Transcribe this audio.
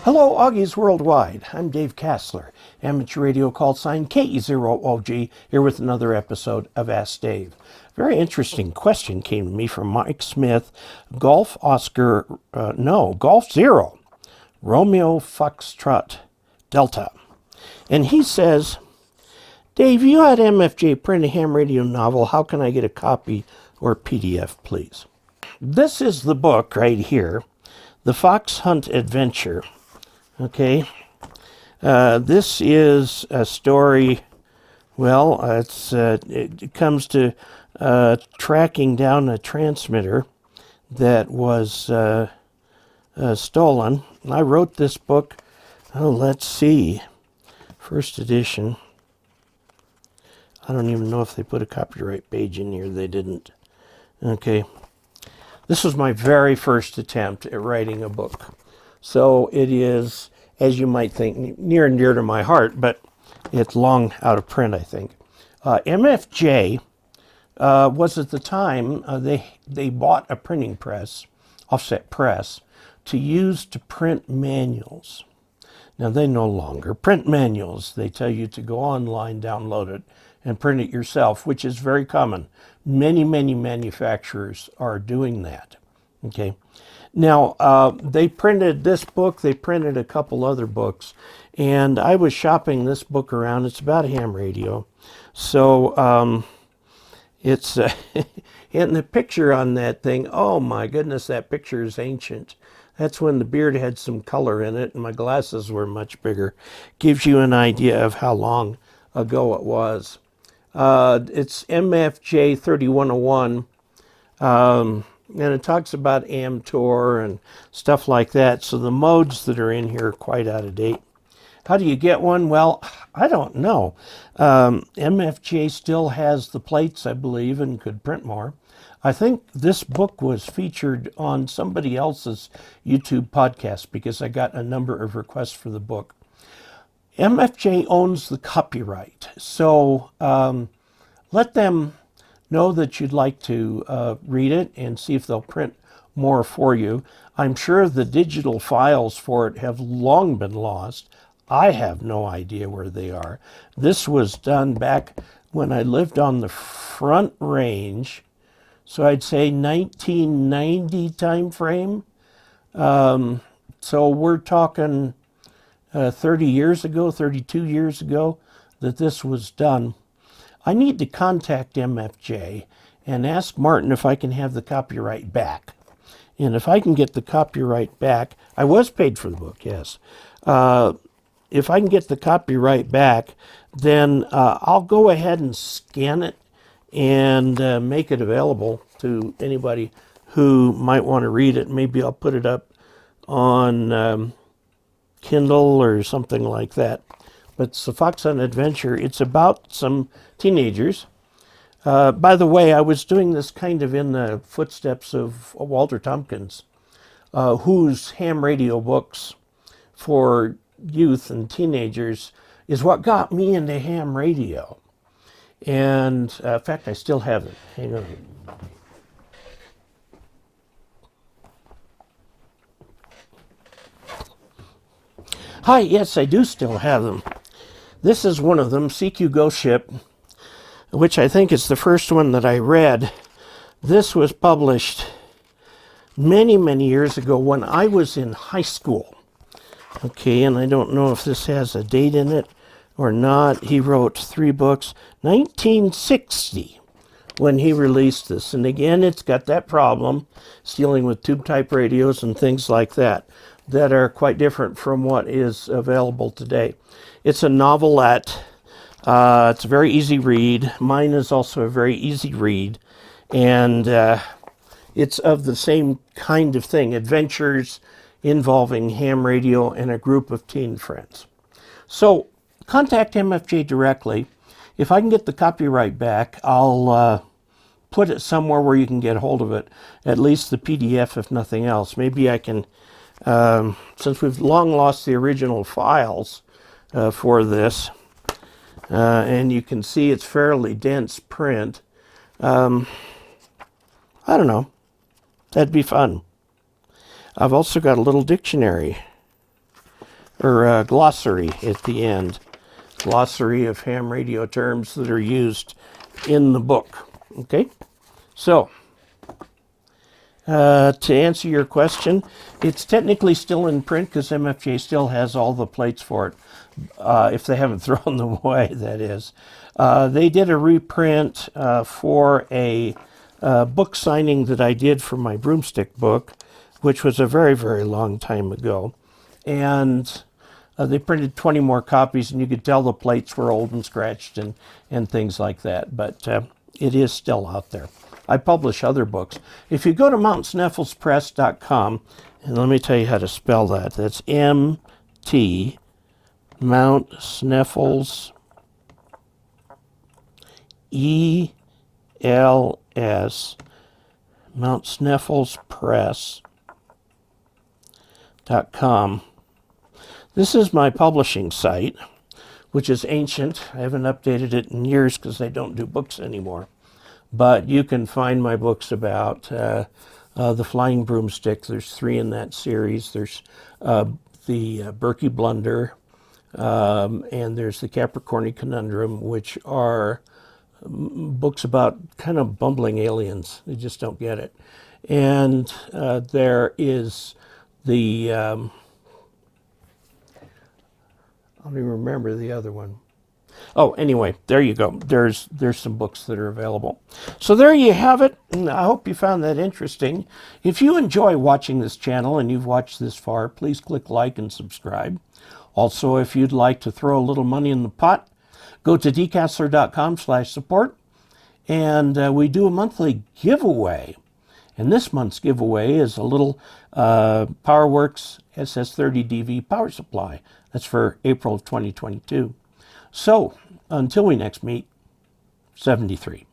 Hello, Augies Worldwide. I'm Dave Kassler, amateur radio call sign KE0OG, here with another episode of Ask Dave. Very interesting question came to me from Mike Smith, Golf Zero, Romeo Foxtrot Delta. And he says, Dave, you had MFJ print a ham radio novel. How can I get a copy or PDF, please? This is the book right here, The Fox Hunt Adventure. Okay, this is a story, well, it comes to tracking down a transmitter that was stolen. I wrote this book, let's see, first edition. I don't even know if they put a copyright page in here. They didn't. Okay, this was my very first attempt at writing a book. So it is, as you might think, near and dear to my heart, but it's long out of print, I think. MFJ was at the time, they bought a printing press, offset press, to use to print manuals. Now they no longer print manuals. They tell you to go online, download it, and print it yourself, which is very common. Many manufacturers are doing that. Okay. Now, they printed this book, they printed a couple other books, and I was shopping this book around. It's about ham radio. So, it's, and the picture on that thing, oh my goodness, that picture is ancient. That's when the beard had some color in it, and my glasses were much bigger. Gives you an idea of how long ago it was. It's MFJ 3101. And it talks about AmTOR and stuff like that. So the modes that are in here are quite out of date. How do you get one? Well, I don't know. MFJ still has the plates, I believe, and could print more. I think this book was featured on somebody else's YouTube podcast because I got a number of requests for the book. MFJ owns the copyright. So let them know that you'd like to read it and see if they'll print more for you. I'm sure the digital files for it have long been lost. I have no idea where they are. This was done back when I lived on the Front Range, so I'd say 1990 time frame. So we're talking 30 years ago, 32 years ago that this was done. I need to contact MFJ and ask Martin if I can have the copyright back. And if I can get the copyright back, I was paid for the book, yes. If I can get the copyright back, then I'll go ahead and scan it and make it available to anybody who might want to read it. Maybe I'll put it up on Kindle or something like that. But it's the Fox Hunt Adventure. It's about some teenagers. By the way, I was doing this kind of in the footsteps of Walter Tompkins, whose ham radio books for youth and teenagers is what got me into ham radio. And in fact, I still have it. Hang on. Hi, yes, I do still have them. This is one of them, CQ Ghost Ship, which I think is the first one that I read. This was published many years ago when I was in high school. Okay, and I don't know if this has a date in it or not. He wrote 3 books. 1960 when he released this. And again, it's got that problem. It's dealing with tube-type radios and things like that are quite different from what is available today. It's a novelette. It's a very easy read. Mine is also a very easy read. And it's of the same kind of thing, adventures involving ham radio and a group of teen friends. So contact MFJ directly. If I can get the copyright back, I'll put it somewhere where you can get hold of it, at least the PDF if nothing else. Maybe I can, since we've long lost the original files for this, and you can see it's fairly dense print. I don't know. That'd be fun. I've also got a little dictionary or glossary at the end. Glossary of ham radio terms that are used in the book. Okay, so to answer your question, it's technically still in print because MFJ still has all the plates for it, if they haven't thrown them away, that is. They did a reprint for a book signing that I did for my broomstick book, which was a very, very long time ago. And they printed 20 more copies, and you could tell the plates were old and scratched and things like that. But it is still out there. I publish other books. If you go to mountsneffelspress.com, and let me tell you how to spell that. That's M-T, Mount Sneffels, E-L-S, mountsneffelspress.com. This is my publishing site, which is ancient. I haven't updated it in years because they don't do books anymore. But you can find my books about the Flying Broomstick. There's 3 in that series. There's the Berkey Blunder, and there's the Capricorni Conundrum, which are books about kind of bumbling aliens. They just don't get it. And there is the... I don't even remember the other one. Oh, anyway, there you go. There's some books that are available. So there you have it. And I hope you found that interesting. If you enjoy watching this channel and you've watched this far, please click like and subscribe. Also, if you'd like to throw a little money in the pot, go to dcasler.com/support. And we do a monthly giveaway. And this month's giveaway is a little PowerWorks SS30DV power supply. That's for April of 2022. So, until we next meet, 73.